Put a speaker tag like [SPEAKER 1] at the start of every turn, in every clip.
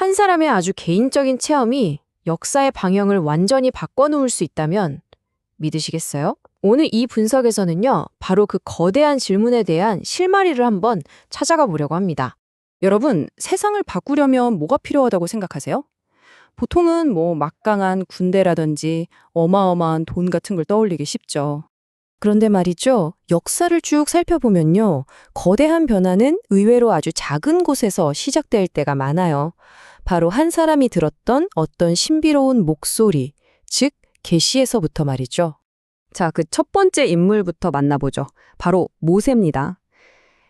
[SPEAKER 1] 한 사람의 아주 개인적인 체험이 역사의 방향을 완전히 바꿔놓을 수 있다면 믿으시겠어요? 오늘 이 분석에서는요, 바로 그 거대한 질문에 대한 실마리를 한번 찾아가 보려고 합니다.
[SPEAKER 2] 여러분, 세상을 바꾸려면 뭐가 필요하다고 생각하세요? 보통은 막강한 군대라든지 어마어마한 돈 같은 걸 떠올리기 쉽죠.
[SPEAKER 1] 그런데 말이죠, 역사를 쭉 살펴보면요, 거대한 변화는 의외로 아주 작은 곳에서 시작될 때가 많아요. 바로 한 사람이 들었던 어떤 신비로운 목소리, 즉 계시에서부터 말이죠.
[SPEAKER 2] 자, 그 첫 번째 인물부터 만나보죠. 바로 모세입니다.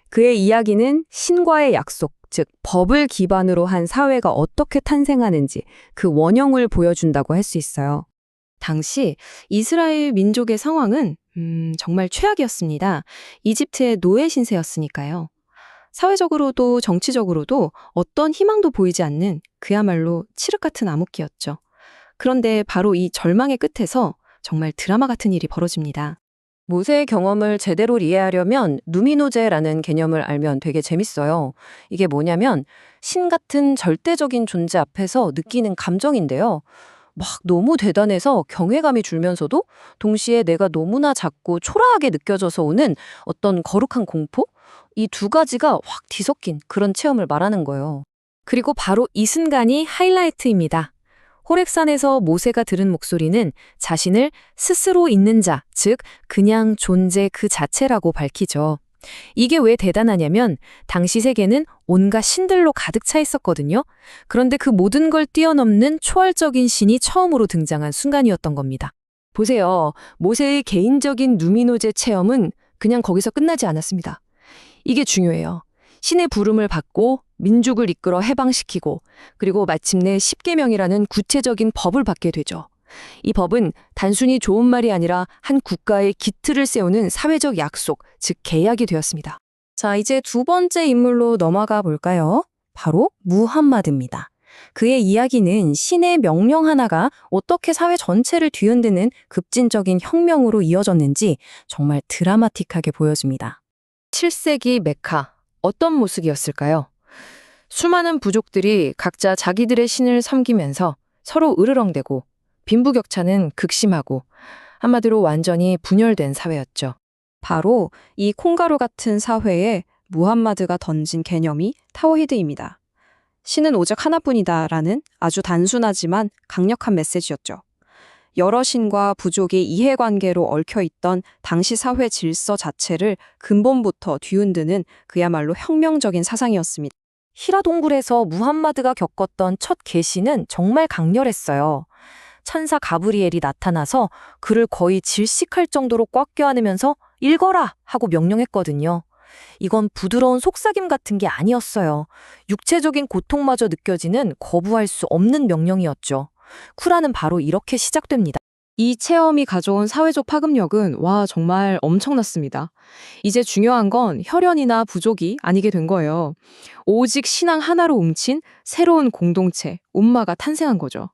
[SPEAKER 2] 그의 이야기는 신과의 약속, 즉 법을 기반으로 한 사회가 어떻게 탄생하는지 그 원형을 보여준다고 할 수 있어요. 당시 이스라엘 민족의 상황은 정말 최악이었습니다. 이집트의 노예 신세였으니까요. 사회적으로도 정치적으로도 어떤 희망도 보이지 않는 그야말로 칠흑 같은 암흑기였죠. 그런데 바로 이 절망의 끝에서 정말 드라마 같은 일이 벌어집니다.
[SPEAKER 1] 모세의 경험을 제대로 이해하려면 누미노제라는 개념을 알면 되게 재밌어요. 이게 뭐냐면 신 같은 절대적인 존재 앞에서 느끼는 감정인데요. 막 너무 대단해서 경외감이 줄면서도 동시에 내가 너무나 작고 초라하게 느껴져서 오는 어떤 거룩한 공포? 이 두 가지가 확 뒤섞인 그런 체험을 말하는 거예요. 그리고 바로 이 순간이 하이라이트입니다. 호렙산에서 모세가 들은 목소리는 자신을 스스로 있는 자, 즉 그냥 존재 그 자체라고 밝히죠. 이게 왜 대단하냐면 당시 세계는 온갖 신들로 가득 차 있었거든요. 그런데 그 모든 걸 뛰어넘는 초월적인 신이 처음으로 등장한 순간이었던 겁니다.
[SPEAKER 2] 보세요. 모세의 개인적인 누미노제 체험은 그냥 거기서 끝나지 않았습니다. 이게 중요해요. 신의 부름을 받고 민족을 이끌어 해방시키고 그리고 마침내 십계명이라는 구체적인 법을 받게 되죠. 이 법은 단순히 좋은 말이 아니라 한 국가의 기틀을 세우는 사회적 약속, 즉 계약이 되었습니다.
[SPEAKER 1] 자, 이제 두 번째 인물로 넘어가 볼까요? 바로 무함마드입니다. 그의 이야기는 신의 명령 하나가 어떻게 사회 전체를 뒤흔드는 급진적인 혁명으로 이어졌는지 정말 드라마틱하게 보여줍니다.
[SPEAKER 2] 7세기 메카, 어떤 모습이었을까요? 수많은 부족들이 각자 자기들의 신을 섬기면서 서로 으르렁대고 빈부격차는 극심하고 한마디로 완전히 분열된 사회였죠.
[SPEAKER 3] 바로 이 콩가루 같은 사회에 무함마드가 던진 개념이 타우히드입니다. 신은 오직 하나뿐이다라는 아주 단순하지만 강력한 메시지였죠. 여러 신과 부족이 이해관계로 얽혀있던 당시 사회 질서 자체를 근본부터 뒤흔드는 그야말로 혁명적인 사상이었습니다.
[SPEAKER 1] 히라 동굴에서 무함마드가 겪었던 첫 계시는 정말 강렬했어요. 천사 가브리엘이 나타나서 그를 거의 질식할 정도로 꽉 껴안으면서 읽어라 하고 명령했거든요. 이건 부드러운 속삭임 같은 게 아니었어요. 육체적인 고통마저 느껴지는 거부할 수 없는 명령이었죠. 쿠란은 바로 이렇게 시작됩니다.
[SPEAKER 3] 이 체험이 가져온 사회적 파급력은 정말 엄청났습니다. 이제 중요한 건 혈연이나 부족이 아니게 된 거예요. 오직 신앙 하나로 뭉친 새로운 공동체, 움마가 탄생한 거죠.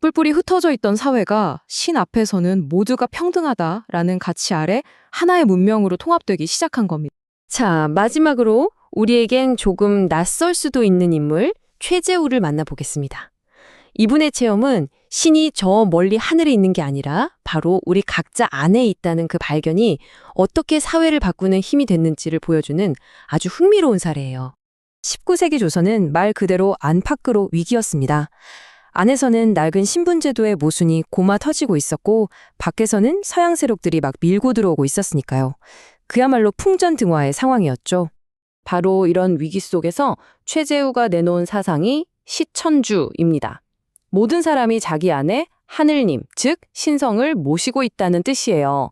[SPEAKER 3] 뿔뿔이 흩어져 있던 사회가 신 앞에서는 모두가 평등하다라는 가치 아래 하나의 문명으로 통합되기 시작한 겁니다.
[SPEAKER 1] 자, 마지막으로 우리에겐 조금 낯설 수도 있는 인물, 최재우를 만나보겠습니다. 이분의 체험은 신이 저 멀리 하늘에 있는 게 아니라 바로 우리 각자 안에 있다는 그 발견이 어떻게 사회를 바꾸는 힘이 됐는지를 보여주는 아주 흥미로운 사례예요. 19세기 조선은 말 그대로 안팎으로 위기였습니다. 안에서는 낡은 신분제도의 모순이 고마 터지고 있었고 밖에서는 서양 세력들이 막 밀고 들어오고 있었으니까요. 그야말로 풍전등화의 상황이었죠. 바로 이런 위기 속에서 최재우가 내놓은 사상이 시천주입니다. 모든 사람이 자기 안에 하늘님, 즉 신성을 모시고 있다는 뜻이에요.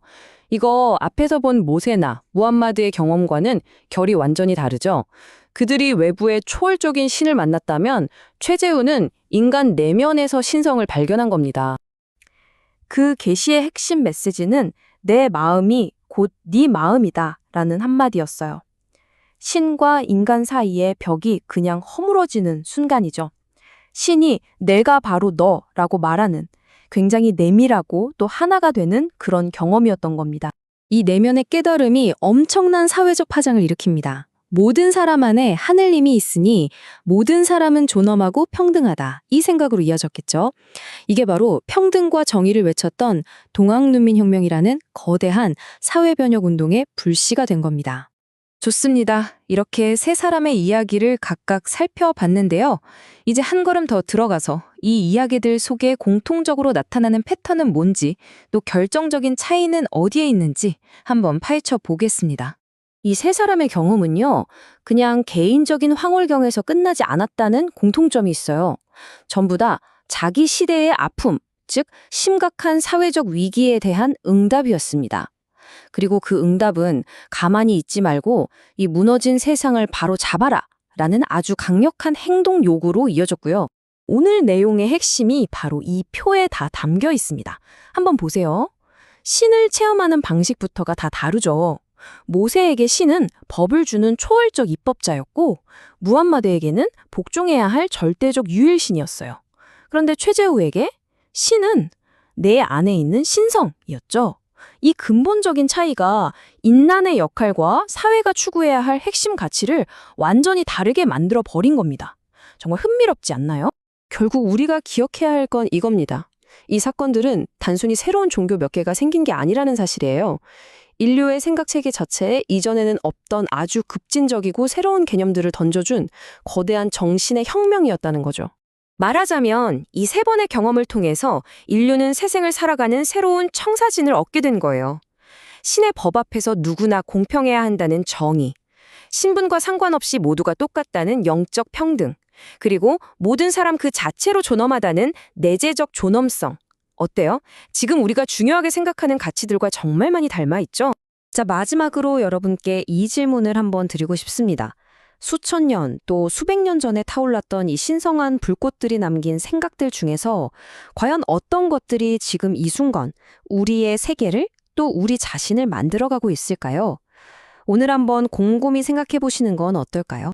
[SPEAKER 1] 이거 앞에서 본 모세나 무함마드의 경험과는 결이 완전히 다르죠. 그들이 외부의 초월적인 신을 만났다면 최재우는 인간 내면에서 신성을 발견한 겁니다.
[SPEAKER 3] 그 계시의 핵심 메시지는 내 마음이 곧 네 마음이다 라는 한마디였어요. 신과 인간 사이의 벽이 그냥 허물어지는 순간이죠. 신이 내가 바로 너라고 말하는 굉장히 내밀하고 또 하나가 되는 그런 경험이었던 겁니다. 이 내면의 깨달음이 엄청난 사회적 파장을 일으킵니다. 모든 사람 안에 하늘님이 있으니 모든 사람은 존엄하고 평등하다. 이 생각으로 이어졌겠죠. 이게 바로 평등과 정의를 외쳤던 동학눈민혁명이라는 거대한 사회변혁 운동의 불씨가 된 겁니다. 좋습니다. 이렇게 세 사람의 이야기를 각각 살펴봤는데요. 이제 한 걸음 더 들어가서 이 이야기들 속에 공통적으로 나타나는 패턴은 뭔지, 또 결정적인 차이는 어디에 있는지 한번 파헤쳐 보겠습니다. 이 세 사람의 경험은요, 그냥 개인적인 황홀경에서 끝나지 않았다는 공통점이 있어요. 전부 다 자기 시대의 아픔, 즉 심각한 사회적 위기에 대한 응답이었습니다. 그리고 그 응답은 가만히 있지 말고 이 무너진 세상을 바로 잡아라 라는 아주 강력한 행동 요구로 이어졌고요. 오늘 내용의 핵심이 바로 이 표에 다 담겨 있습니다. 한번 보세요. 신을 체험하는 방식부터가 다 다르죠. 모세에게 신은 법을 주는 초월적 입법자였고 무함마드에게는 복종해야 할 절대적 유일신이었어요. 그런데 최재우에게 신은 내 안에 있는 신성이었죠. 이 근본적인 차이가 인난의 역할과 사회가 추구해야 할 핵심 가치를 완전히 다르게 만들어 버린 겁니다. 정말 흥미롭지 않나요?
[SPEAKER 1] 결국 우리가 기억해야 할 건 이겁니다. 이 사건들은 단순히 새로운 종교 몇 개가 생긴 게 아니라는 사실이에요. 인류의 생각체계 자체에 이전에는 없던 아주 급진적이고 새로운 개념들을 던져준 거대한 정신의 혁명이었다는 거죠. 말하자면 이 세 번의 경험을 통해서 인류는 새생을 살아가는 새로운 청사진을 얻게 된 거예요. 신의 법 앞에서 누구나 공평해야 한다는 정의, 신분과 상관없이 모두가 똑같다는 영적 평등, 그리고 모든 사람 그 자체로 존엄하다는 내재적 존엄성. 어때요? 지금 우리가 중요하게 생각하는 가치들과 정말 많이 닮아 있죠? 자, 마지막으로 여러분께 이 질문을 한번 드리고 싶습니다. 수천 년 또 수백 년 전에 타올랐던 이 신성한 불꽃들이 남긴 생각들 중에서 과연 어떤 것들이 지금 이 순간 우리의 세계를 또 우리 자신을 만들어가고 있을까요? 오늘 한번 곰곰이 생각해 보시는 건 어떨까요?